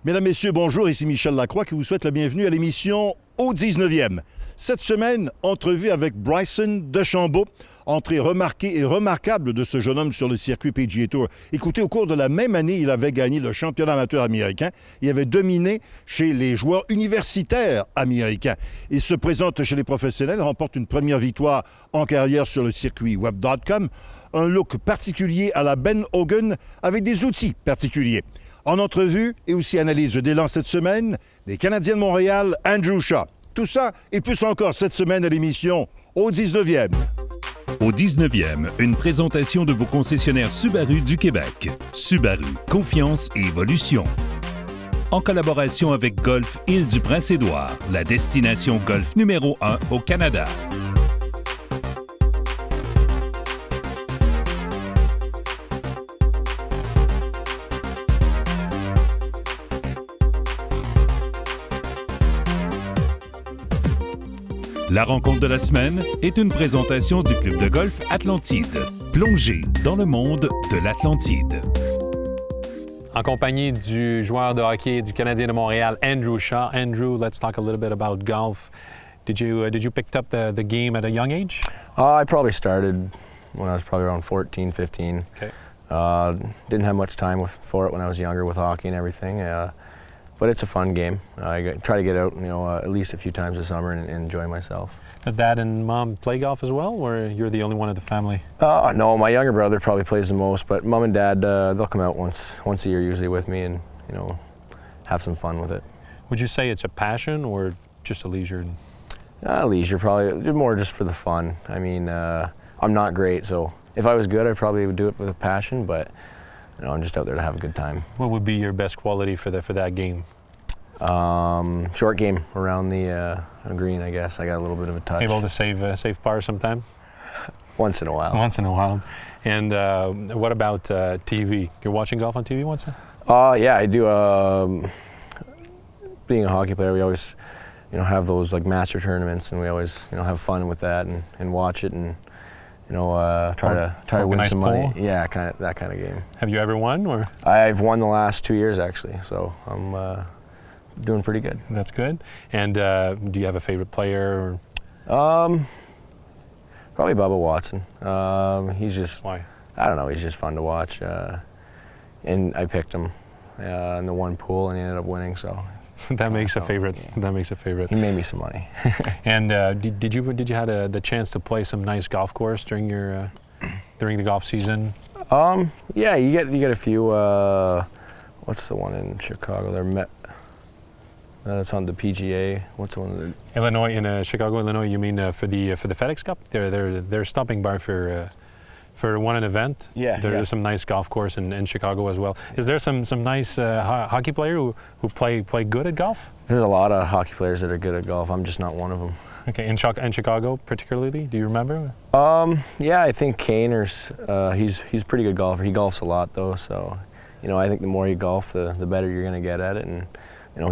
Mesdames, Messieurs, bonjour, ici Michel Lacroix qui vous souhaite la bienvenue à l'émission Au 19e. Cette semaine, entrevue avec Bryson DeChambeau, entrée remarquée et remarquable de ce jeune homme sur le circuit PGA Tour. Écoutez, au cours de la même année, il avait gagné le championnat amateur américain. Il avait dominé chez les joueurs universitaires américains. Il se présente chez les professionnels, remporte une première victoire en carrière sur le circuit Web.com. Un look particulier à la Ben Hogan avec des outils particuliers. En entrevue et aussi analyse d'élan cette semaine, des Canadiens de Montréal, Andrew Shaw. Tout ça et plus encore cette semaine à l'émission Au 19e. Au 19e, une présentation de vos concessionnaires Subaru du Québec. Subaru, confiance et évolution. En collaboration avec Golf Île-du-Prince-Édouard, la destination golf numéro 1 au Canada. La rencontre de la semaine est une présentation du club de golf Atlantide. Plongez dans le monde de l'Atlantide. En compagnie du joueur de hockey du Canadien de Montréal, Andrew Shaw. Andrew, let's talk a little bit about golf. Did you pick up the game at a young age? I probably started when I was probably around 14, 15. Okay. Didn't have much time for it when I was younger with hockey and everything. But it's a fun game. I try to get out, at least a few times a summer and enjoy myself. Did Dad and Mom play golf as well, or you're the only one of the family? No, my younger brother probably plays the most, but Mom and Dad, they'll come out once a year usually with me and, have some fun with it. Would you say it's a passion or just a leisure? Leisure, probably. More just for the fun. I mean, I'm not great, so if I was good, I probably would do it with a passion, but I'm just out there to have a good time. What would be your best quality for that game? Short game around the green, I guess. I got a little bit of a touch. Able to save par sometime? Once in a while. Once in a while. And what about TV? You're watching golf on TV once? Yeah, I do. Being a hockey player, we always, have those like master tournaments, and we always, have fun with that and watch it and. Try to win some money. Yeah, that kind of game. Have you ever won, or? I've won the last 2 years actually, so I'm doing pretty good. That's good. And do you have a favorite player? Probably Bubba Watson. He's just. Why? I don't know. He's just fun to watch. And I picked him in the one pool, and he ended up winning. So. That makes a favorite. Yeah. That makes a favorite. He made me some money. And did you have the chance to play some nice golf course during the golf season? Yeah, you get a few. What's the one in Chicago? That's on the PGA. What's the one? Illinois, in Chicago, Illinois. You mean for the FedEx Cup? They're stopping by for one event. Yeah, there's some nice golf course in Chicago as well. Is there some nice hockey player who play good at golf? There's a lot of hockey players that are good at golf. I'm just not one of them. Okay, in Chicago particularly, do you remember? Yeah, I think Kaner's. He's a pretty good golfer. He golfs a lot though, so I think the more you golf, the better you're going to get at it, and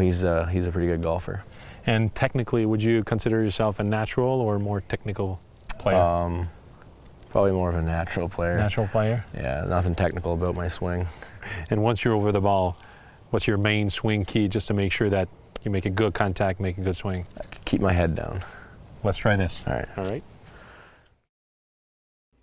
he's a pretty good golfer. And technically, would you consider yourself a natural or more technical player? Probably more of a natural player. Natural player? Yeah, nothing technical about my swing. And once you're over the ball, what's your main swing key just to make sure that you make a good contact, make a good swing? Keep my head down. Let's try this. All right.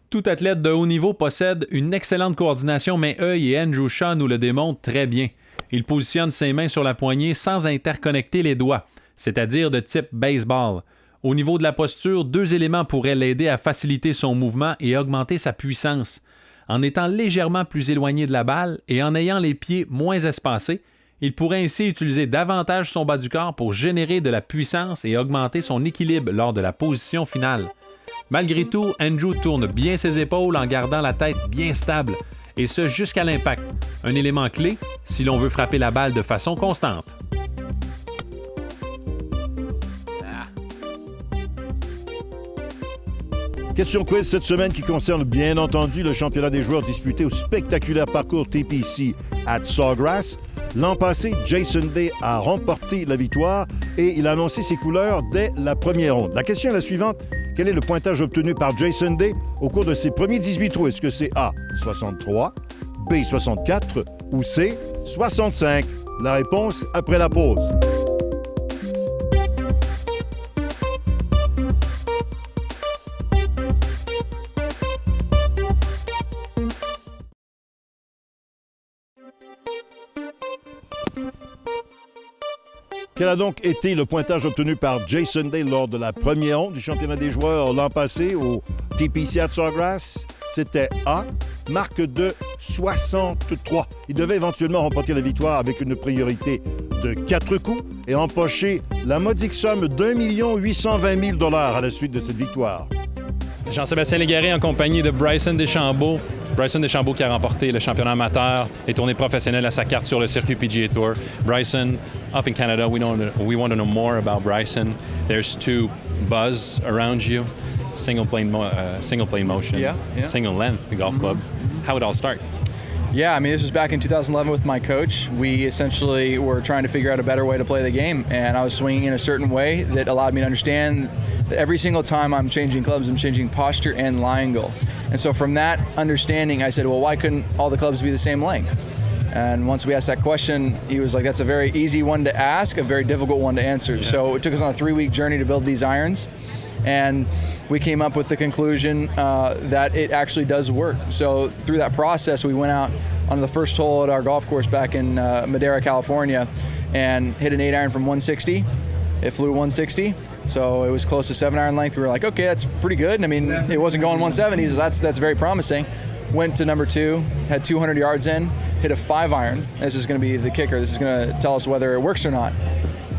Tout athlète de haut niveau possède une excellente coordination main-œil et Andrew Shaw nous le démontre très bien. Il positionne ses mains sur la poignée sans interconnecter les doigts, c'est-à-dire de type baseball. Au niveau de la posture, 2 éléments pourraient l'aider à faciliter son mouvement et augmenter sa puissance. En étant légèrement plus éloigné de la balle et en ayant les pieds moins espacés, il pourrait ainsi utiliser davantage son bas du corps pour générer de la puissance et augmenter son équilibre lors de la position finale. Malgré tout, Andrew tourne bien ses épaules en gardant la tête bien stable, et ce jusqu'à l'impact, un élément clé si l'on veut frapper la balle de façon constante. Question quiz cette semaine qui concerne bien entendu le championnat des joueurs disputé au spectaculaire parcours TPC at Sawgrass. L'an passé, Jason Day a remporté la victoire et il a annoncé ses couleurs dès la première ronde. La question est la suivante. Quel est le pointage obtenu par Jason Day au cours de ses premiers 18 trous? Est-ce que c'est A, 63, B, 64 ou C, 65? La réponse après la pause. Quel a donc été le pointage obtenu par Jason Day lors de la première ronde du championnat des joueurs l'an passé au TPC at Sawgrass? C'était A, marque de 63. Il devait éventuellement remporter la victoire avec une priorité de 4 coups et empocher la modique somme d'1 820 000 à la suite de cette victoire. Jean-Sébastien Légaré en compagnie de Bryson DeChambeau. Bryson DeChambeau qui a remporté le championnat amateur, les tournées professionnelles à sa carte sur le circuit PGA Tour. Bryson, up in Canada, we want to know more about Bryson. There's two buzz around you, single plane motion, Yeah. single length, the golf club. How would it all start? Yeah, I mean, this was back in 2011 with my coach. We essentially were trying to figure out a better way to play the game, and I was swinging in a certain way that allowed me to understand that every single time I'm changing clubs, I'm changing posture and lie angle. And so from that understanding, I said, well, why couldn't all the clubs be the same length? And once we asked that question, he was like, that's a very easy one to ask, a very difficult one to answer. Yeah. So it took us on a 3-week journey to build these irons. And we came up with the conclusion that it actually does work. So through that process, we went out on the first hole at our golf course back in Madera, California, and hit an 8-iron from 160. It flew 160, so it was close to 7-iron length. We were like, okay, that's pretty good. I mean, it wasn't going 170, so that's very promising. Went to number 2, had 200 yards in, hit a 5-iron. This is going to be the kicker. This is going to tell us whether it works or not.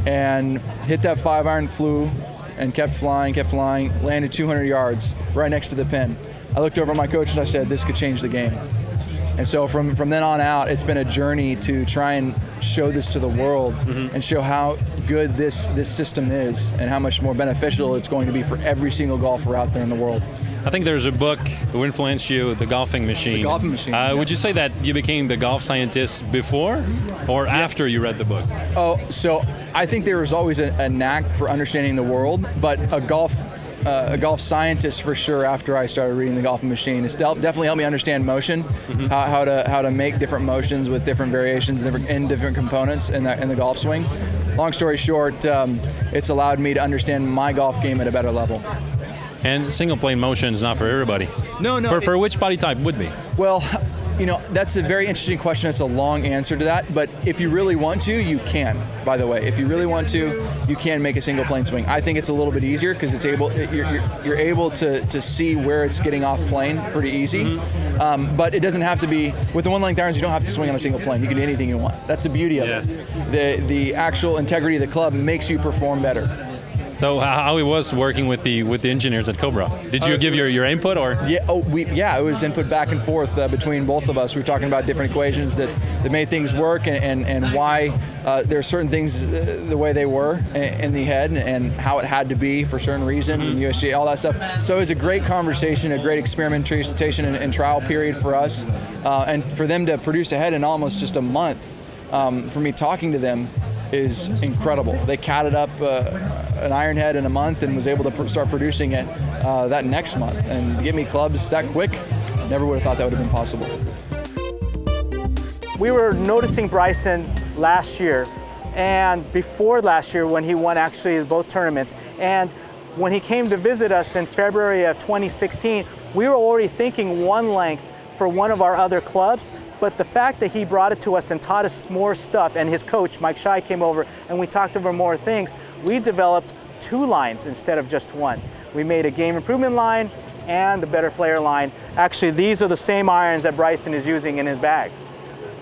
And hit that 5-iron, flew, and kept flying, landed 200 yards right next to the pin. I looked over at my coach and I said, this could change the game. And so from then on out, it's been a journey to try and show this to the world and show how good this system is and how much more beneficial it's going to be for every single golfer out there in the world. I think there's a book who influenced you, The Golfing Machine. The Golfing Machine. Yeah. Would you say that you became the golf scientist before or after you read the book? Oh, so I think there was always a knack for understanding the world, but a golf scientist for sure after I started reading The Golfing Machine. It's definitely helped me understand motion, how to make different motions with different variations in different components in the golf swing. Long story short, it's allowed me to understand my golf game at a better level. And single plane motion is not for everybody. No. For which body type would be? Well, you know, that's a very interesting question. It's a long answer to that, but if you really want to, you can, by the way. If you really want to, you can make a single plane swing. I think it's a little bit easier because you're able to see where it's getting off plane pretty easy. But it doesn't have to be, with the 1-length irons, you don't have to swing on a single plane. You can do anything you want. That's the beauty of it. The actual integrity of the club makes you perform better. So how it was working with the engineers at Cobra? Did you give your input or? Yeah, it was input back and forth between both of us. We were talking about different equations that made things work and why there are certain things the way they were in the head and how it had to be for certain reasons and USGA, all that stuff. So it was a great conversation, a great experimentation and trial period for us, and for them to produce a head in almost just a month. For me talking to them is incredible. They catted up an iron head in a month and was able to start producing it that next month. And to get me clubs that quick, never would have thought that would have been possible. We were noticing Bryson last year and before last year when he won actually both tournaments. And when he came to visit us in February of 2016, we were already thinking 1 length for one of our other clubs. But the fact that he brought it to us and taught us more stuff, and his coach, Mike Shai, came over and we talked over more things, we developed 2 lines instead of just 1. We made a game improvement line and the better player line. Actually, these are the same irons that Bryson is using in his bag.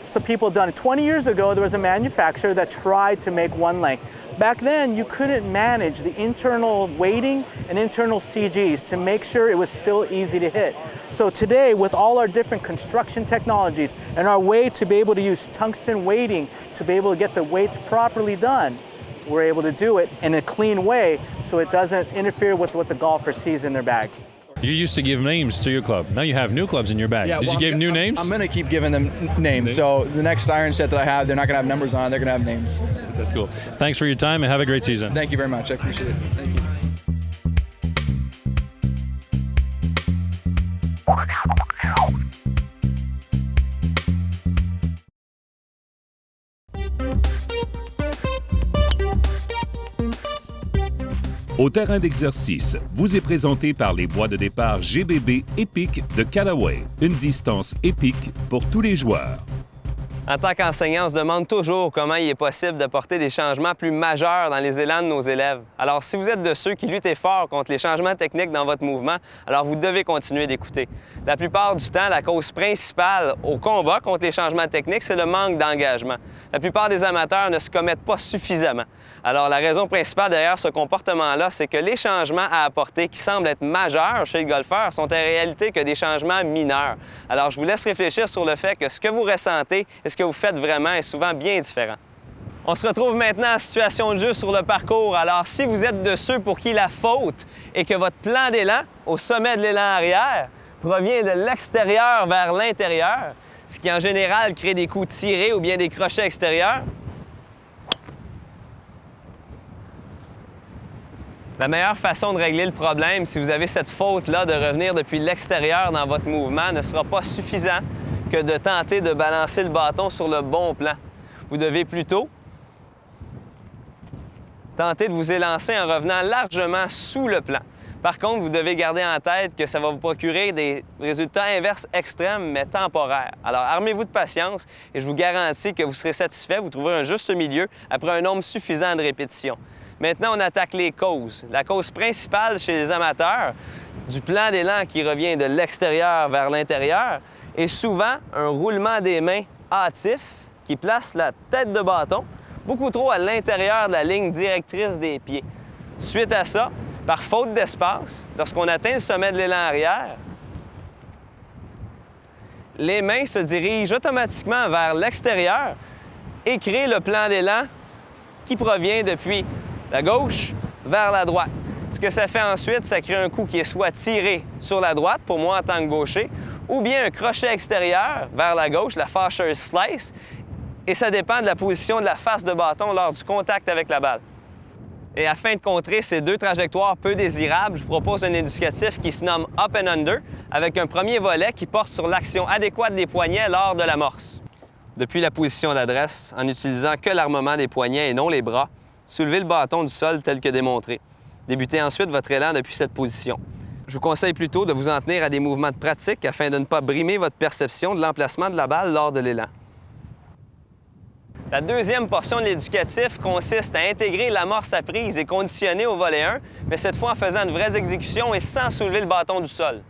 So people have done it. 20 years ago, there was a manufacturer that tried to make 1 length. Back then, you couldn't manage the internal weighting and internal CGs to make sure it was still easy to hit. So today, with all our different construction technologies and our way to be able to use tungsten weighting to be able to get the weights properly done, we're able to do it in a clean way so it doesn't interfere with what the golfer sees in their bag. You used to give names to your club. Now you have new clubs in your bag. Did you give new names? I'm going to keep giving them names. So the next iron set that I have, they're not going to have numbers on it. They're going to have names. That's cool. Thanks for your time and have a great season. Thank you very much. I appreciate it. Thank you. Au terrain d'exercice, vous est présenté par les bois de départ GBB Epic de Callaway. Une distance épique pour tous les joueurs. En tant qu'enseignant, on se demande toujours comment il est possible d'apporter des changements plus majeurs dans les élans de nos élèves. Alors, si vous êtes de ceux qui luttent fort contre les changements techniques dans votre mouvement, alors vous devez continuer d'écouter. La plupart du temps, la cause principale au combat contre les changements techniques, c'est le manque d'engagement. La plupart des amateurs ne se commettent pas suffisamment. Alors, la raison principale derrière ce comportement-là, c'est que les changements à apporter qui semblent être majeurs chez le golfeur sont en réalité que des changements mineurs. Alors, je vous laisse réfléchir sur le fait que ce que vous ressentez et ce que vous faites vraiment est souvent bien différent. On se retrouve maintenant en situation de jeu sur le parcours. Alors, si vous êtes de ceux pour qui la faute est que votre plan d'élan, au sommet de l'élan arrière, provient de l'extérieur vers l'intérieur, ce qui en général crée des coups tirés ou bien des crochets extérieurs, la meilleure façon de régler le problème, si vous avez cette faute-là de revenir depuis l'extérieur dans votre mouvement, ne sera pas suffisant que de tenter de balancer le bâton sur le bon plan. Vous devez plutôt tenter de vous élancer en revenant largement sous le plan. Par contre, vous devez garder en tête que ça va vous procurer des résultats inverses extrêmes, mais temporaires. Alors, armez-vous de patience et je vous garantis que vous serez satisfait, vous trouverez un juste milieu après un nombre suffisant de répétitions. Maintenant, on attaque les causes. La cause principale chez les amateurs du plan d'élan qui revient de l'extérieur vers l'intérieur est souvent un roulement des mains hâtif qui place la tête de bâton beaucoup trop à l'intérieur de la ligne directrice des pieds. Suite à ça, par faute d'espace, lorsqu'on atteint le sommet de l'élan arrière, les mains se dirigent automatiquement vers l'extérieur et créent le plan d'élan qui provient depuis la gauche vers la droite. Ce que ça fait ensuite, ça crée un coup qui est soit tiré sur la droite, pour moi en tant que gaucher, ou bien un crochet extérieur vers la gauche, la fâcheuse slice, et ça dépend de la position de la face de bâton lors du contact avec la balle. Et afin de contrer ces deux trajectoires peu désirables, je vous propose un éducatif qui se nomme Up and Under, avec un premier volet qui porte sur l'action adéquate des poignets lors de l'amorce. Depuis la position d'adresse, en utilisant que l'armement des poignets et non les bras, soulevez le bâton du sol tel que démontré. Débutez ensuite votre élan depuis cette position. Je vous conseille plutôt de vous en tenir à des mouvements de pratique afin de ne pas brimer votre perception de l'emplacement de la balle lors de l'élan. La deuxième portion de l'éducatif consiste à intégrer l'amorce à prise et conditionnée au volet 1, mais cette fois en faisant de vraies exécutions et sans soulever le bâton du sol.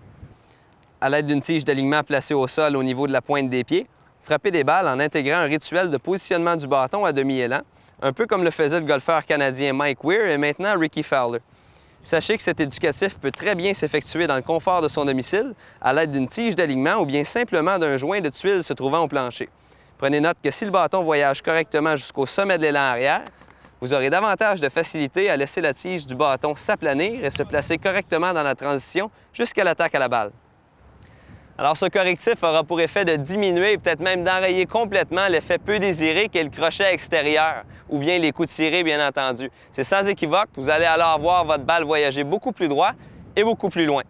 À l'aide d'une tige d'alignement placée au sol au niveau de la pointe des pieds, frappez des balles en intégrant un rituel de positionnement du bâton à demi-élan, un peu comme le faisait le golfeur canadien Mike Weir et maintenant Rickie Fowler. Sachez que cet éducatif peut très bien s'effectuer dans le confort de son domicile, à l'aide d'une tige d'alignement ou bien simplement d'un joint de tuiles se trouvant au plancher. Prenez note que si le bâton voyage correctement jusqu'au sommet de l'élan arrière, vous aurez davantage de facilité à laisser la tige du bâton s'aplanir et se placer correctement dans la transition jusqu'à l'attaque à la balle. Alors, ce correctif aura pour effet de diminuer et peut-être même d'enrayer complètement l'effet peu désiré qu'est le crochet extérieur, ou bien les coups tirés, bien entendu. C'est sans équivoque, vous allez alors voir votre balle voyager beaucoup plus droit et beaucoup plus loin.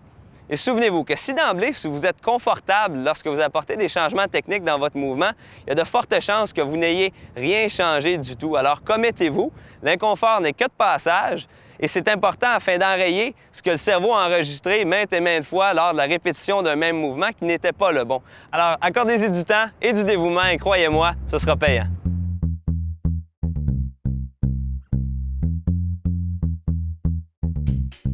Et souvenez-vous que si d'emblée, si vous êtes confortable lorsque vous apportez des changements techniques dans votre mouvement, il y a de fortes chances que vous n'ayez rien changé du tout. Alors, commettez-vous, l'inconfort n'est que de passage, et c'est important afin d'enrayer ce que le cerveau a enregistré maintes et maintes fois lors de la répétition d'un même mouvement qui n'était pas le bon. Alors, accordez-y du temps et du dévouement et croyez-moi, ce sera payant.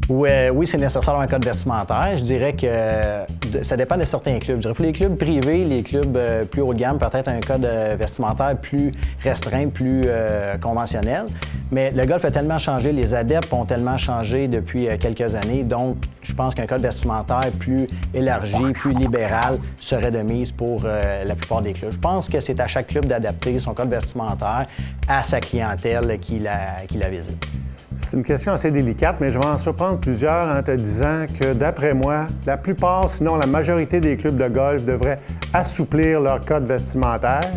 Oui, c'est nécessaire un code vestimentaire. Je dirais que ça dépend de certains clubs. Je dirais pour les clubs privés, les clubs plus haut de gamme, peut-être un code vestimentaire plus restreint, plus conventionnel. Mais le golf a tellement changé, les adeptes ont tellement changé depuis quelques années. Donc, je pense qu'un code vestimentaire plus élargi, plus libéral serait de mise pour la plupart des clubs. Je pense que c'est à chaque club d'adapter son code vestimentaire à sa clientèle qui la visite. C'est une question assez délicate, mais je vais en surprendre plusieurs en te disant que, d'après moi, la plupart, sinon la majorité des clubs de golf devraient assouplir leur code vestimentaire,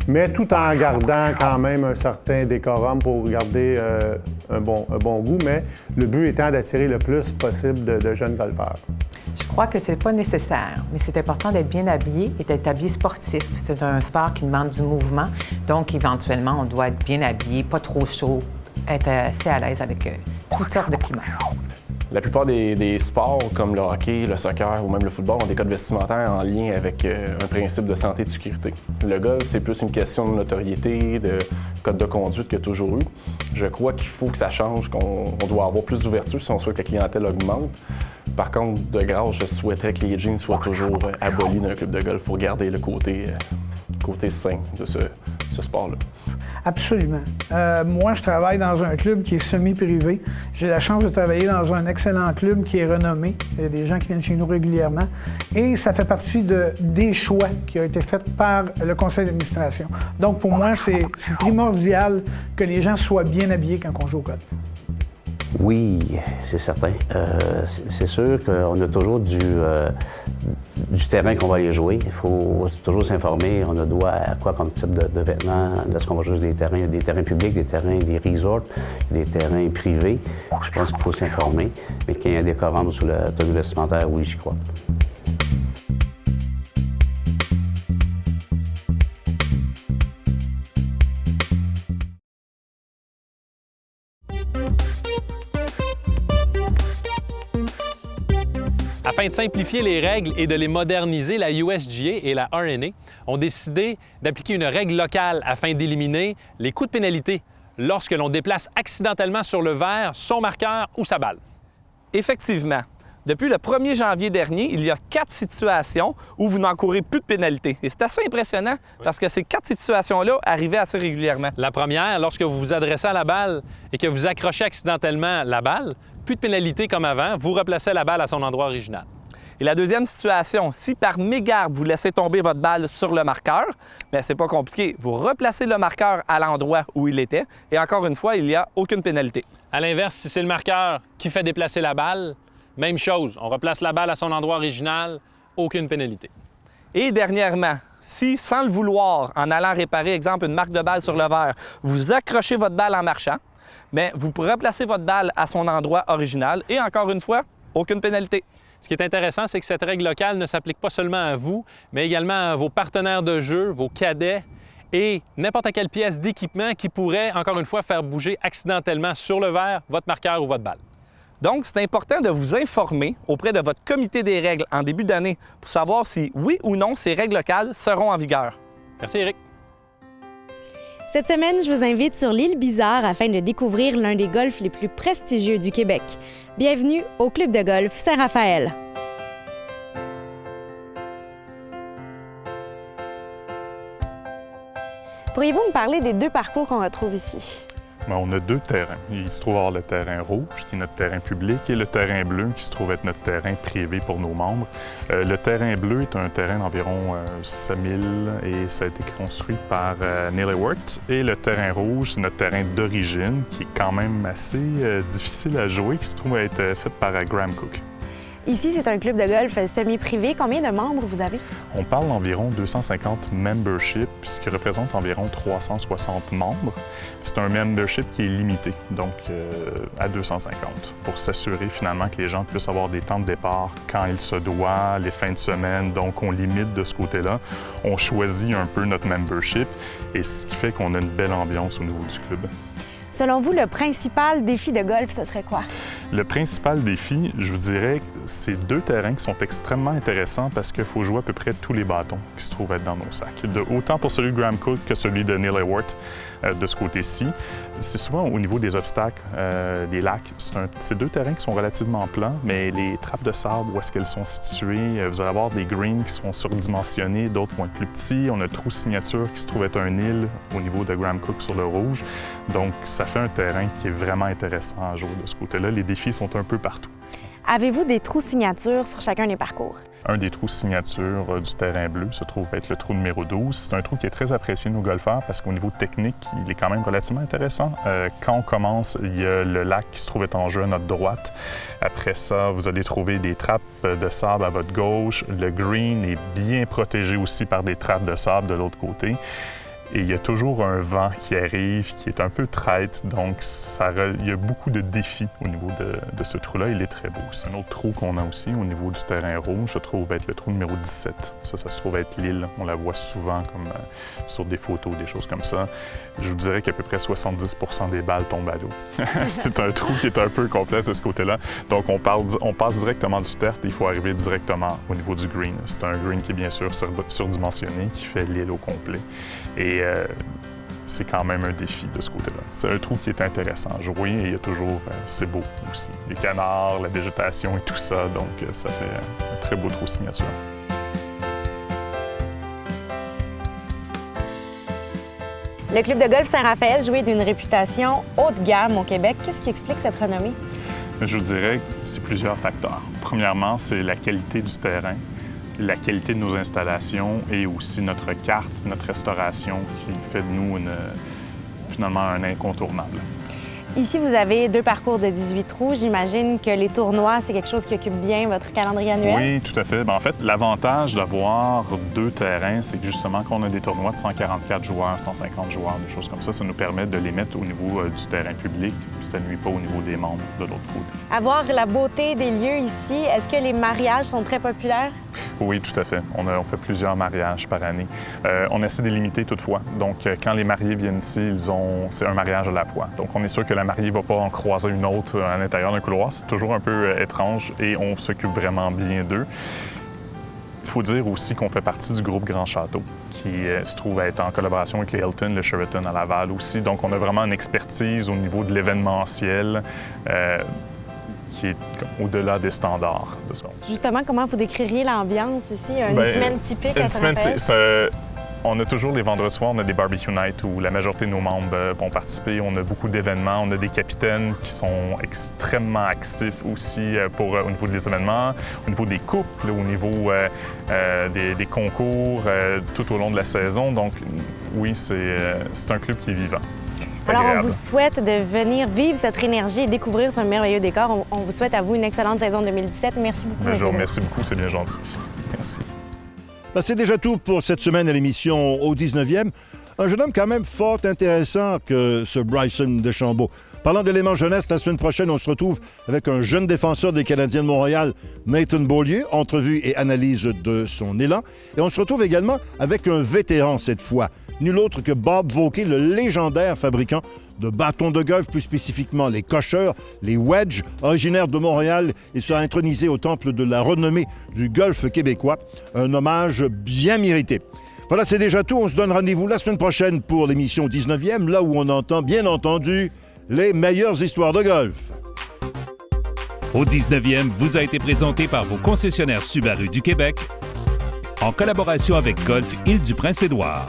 mais tout en gardant quand même un certain décorum pour garder un bon goût, mais le but étant d'attirer le plus possible de jeunes golfeurs. Je crois que c'est pas nécessaire, mais c'est important d'être bien habillé et d'être habillé sportif. C'est un sport qui demande du mouvement, donc éventuellement, on doit être bien habillé, pas trop chaud, être assez à l'aise avec toutes sortes de climats. La plupart des sports, comme le hockey, le soccer ou même le football, ont des codes vestimentaires en lien avec un principe de santé et de sécurité. Le golf, c'est plus une question de notoriété, de code de conduite qu'il y a toujours eu. Je crois qu'il faut que ça change, qu'on doit avoir plus d'ouverture si on souhaite que la clientèle augmente. Par contre, de grâce, je souhaiterais que les jeans soient toujours abolis d'un club de golf pour garder le côté sain de ce sport-là. Absolument. Moi, je travaille dans un club qui est semi-privé. J'ai la chance de travailler dans un excellent club qui est renommé. Il y a des gens qui viennent chez nous régulièrement. Et ça fait partie des choix qui ont été faits par le conseil d'administration. Donc, pour moi, c'est primordial que les gens soient bien habillés quand on joue au golf. Oui, c'est certain. C'est sûr qu'on a toujours du terrain qu'on va aller jouer. Il faut toujours s'informer. On a droit à quoi comme type de vêtements. Est-ce qu'on va jouer des terrains publics, des resorts, des terrains privés. Je pense qu'il faut s'informer. Mais qu'il y ait un décorum sur la tenue vestimentaire, oui, j'y crois. Afin de simplifier les règles et de les moderniser, la USGA et la RNA ont décidé d'appliquer une règle locale afin d'éliminer les coups de pénalité lorsque l'on déplace accidentellement sur le verre son marqueur ou sa balle. Effectivement. Depuis le 1er janvier dernier, il y a 4 situations où vous n'encourez plus de pénalité. Et c'est assez impressionnant parce que ces 4 situations-là arrivaient assez régulièrement. La première, lorsque vous vous adressez à la balle et que vous accrochez accidentellement la balle, plus de pénalité comme avant, vous replacez la balle à son endroit original. Et la deuxième situation, si par mégarde vous laissez tomber votre balle sur le marqueur, bien c'est pas compliqué, vous replacez le marqueur à l'endroit où il était et encore une fois, il n'y a aucune pénalité. À l'inverse, si c'est le marqueur qui fait déplacer la balle, même chose, on replace la balle à son endroit original, aucune pénalité. Et dernièrement, si, sans le vouloir, en allant réparer, exemple, une marque de balle sur le verre, vous accrochez votre balle en marchant, bien, vous replacez votre balle à son endroit original et encore une fois, aucune pénalité. Ce qui est intéressant, c'est que cette règle locale ne s'applique pas seulement à vous, mais également à vos partenaires de jeu, vos cadets et n'importe quelle pièce d'équipement qui pourrait, encore une fois, faire bouger accidentellement sur le verre votre marqueur ou votre balle. Donc, c'est important de vous informer auprès de votre comité des règles en début d'année pour savoir si, oui ou non, ces règles locales seront en vigueur. Merci, Éric. Cette semaine, je vous invite sur l'île Bizarre afin de découvrir l'un des golfs les plus prestigieux du Québec. Bienvenue au Club de golf Saint-Raphaël. Pourriez-vous me parler des 2 parcours qu'on retrouve ici? On a 2 terrains. Il se trouve avoir le terrain rouge, qui est notre terrain public, et le terrain bleu, qui se trouve être notre terrain privé pour nos membres. Le terrain bleu est un terrain d'environ 5000 et ça a été construit par Neil Worth. Et le terrain rouge, c'est notre terrain d'origine, qui est quand même assez difficile à jouer, qui se trouve être fait par Graham Cook. Ici, c'est un club de golf semi-privé. Combien de membres vous avez? On parle d'environ 250 memberships, ce qui représente environ 360 membres. C'est un membership qui est limité, donc à 250, pour s'assurer finalement que les gens puissent avoir des temps de départ quand il se doit, les fins de semaine, donc on limite de ce côté-là. On choisit un peu notre membership et ce qui fait qu'on a une belle ambiance au niveau du club. Selon vous, le principal défi de golf, ce serait quoi? Le principal défi, je vous dirais, c'est 2 terrains qui sont extrêmement intéressants parce qu'il faut jouer à peu près tous les bâtons qui se trouvent être dans nos sacs. Autant pour celui de Graham Cook que celui de Neil Worth de ce côté-ci. C'est souvent au niveau des obstacles, des lacs. C'est 2 terrains qui sont relativement plats, mais les trappes de sable, où est-ce qu'elles sont situées, vous allez avoir des greens qui sont surdimensionnés, d'autres vont être plus petits. On a le trou signature qui se trouve être un île au niveau de Graham Cook sur le rouge. Donc, ça fait un terrain qui est vraiment intéressant à jouer de ce côté-là. Les défis sont un peu partout. Avez-vous des trous signatures sur chacun des parcours? Un des trous signature du terrain bleu se trouve être le trou numéro 12. C'est un trou qui est très apprécié de nos golfeurs parce qu'au niveau technique, il est quand même relativement intéressant. Quand on commence, il y a le lac qui se trouve être en jeu à notre droite. Après ça, vous allez trouver des trappes de sable à votre gauche. Le green est bien protégé aussi par des trappes de sable de l'autre côté. Et il y a toujours un vent qui arrive, qui est un peu traître, donc il y a beaucoup de défis au niveau de ce trou-là. Il est très beau. C'est un autre trou qu'on a aussi au niveau du terrain rouge, se trouve être le trou numéro 17. Ça se trouve être l'île. On la voit souvent comme sur des photos, des choses comme ça. Je vous dirais qu'à peu près 70 % des balles tombent à l'eau. C'est un trou qui est un peu complexe de ce côté-là. Donc on passe directement du tertre, il faut arriver directement au niveau du green. C'est un green qui est bien sûr surdimensionné, qui fait l'île au complet. Et c'est quand même un défi de ce côté-là. C'est un trou qui est intéressant à jouer et il y a toujours, c'est beau aussi. Les canards, la végétation et tout ça, donc ça fait un très beau trou signature. Le club de golf Saint-Raphaël jouit d'une réputation haut de gamme au Québec. Qu'est-ce qui explique cette renommée? Je vous dirais que c'est plusieurs facteurs. Premièrement, c'est la qualité du terrain, la qualité de nos installations et aussi notre carte, notre restauration qui fait de nous finalement un incontournable. Ici, vous avez 2 parcours de 18 trous. J'imagine que les tournois, c'est quelque chose qui occupe bien votre calendrier annuel? Oui, tout à fait. En fait, l'avantage d'avoir 2 terrains, c'est que justement, quand on a des tournois de 144 joueurs, 150 joueurs, des choses comme ça nous permet de les mettre au niveau du terrain public. Ça ne nuit pas au niveau des membres de l'autre côté. Avoir la beauté des lieux ici, est-ce que les mariages sont très populaires? Oui, tout à fait. On fait plusieurs mariages par année. On essaie de limiter toutefois. Donc, quand les mariés viennent ici, c'est un mariage à la fois. Donc, on est sûr que la mariée ne va pas en croiser une autre à l'intérieur d'un couloir. C'est toujours un peu étrange et on s'occupe vraiment bien d'eux. Il faut dire aussi qu'on fait partie du groupe Grand Château, qui se trouve être en collaboration avec les Hilton, le Sheraton à Laval aussi. Donc, on a vraiment une expertise au niveau de l'événementiel qui est au-delà des standards de ça. Justement, comment vous décririez l'ambiance ici? Une semaine typique à Saint-Raphaël? On a toujours les vendredis soirs, on a des barbecue nights où la majorité de nos membres vont participer. On a beaucoup d'événements. On a des capitaines qui sont extrêmement actifs aussi au niveau des événements, au niveau des couples, au niveau des concours tout au long de la saison. Donc oui, c'est un club qui est vivant. Alors, on vous souhaite de venir vivre cette énergie et découvrir ce merveilleux décor. On vous souhaite à vous une excellente saison 2017. Merci beaucoup. Je vous remercie beaucoup, c'est bien gentil. Merci. C'est déjà tout pour cette semaine à l'émission Au 19e. Un jeune homme quand même fort intéressant que ce Bryson DeChambeau. Parlant d'éléments jeunesse, la semaine prochaine, on se retrouve avec un jeune défenseur des Canadiens de Montréal, Nathan Beaulieu, entrevue et analyse de son élan. Et on se retrouve également avec un vétéran cette fois, nul autre que Bob Vauquet, le légendaire fabricant de bâtons de golf, plus spécifiquement les cocheurs, les wedges, originaire de Montréal et sera intronisé au temple de la renommée du golf québécois. Un hommage bien mérité. Voilà, c'est déjà tout. On se donne rendez-vous la semaine prochaine pour l'émission 19e, là où on entend, bien entendu, les meilleures histoires de golf. Au 19e vous a été présenté par vos concessionnaires Subaru du Québec en collaboration avec Golf Île-du-Prince-Édouard.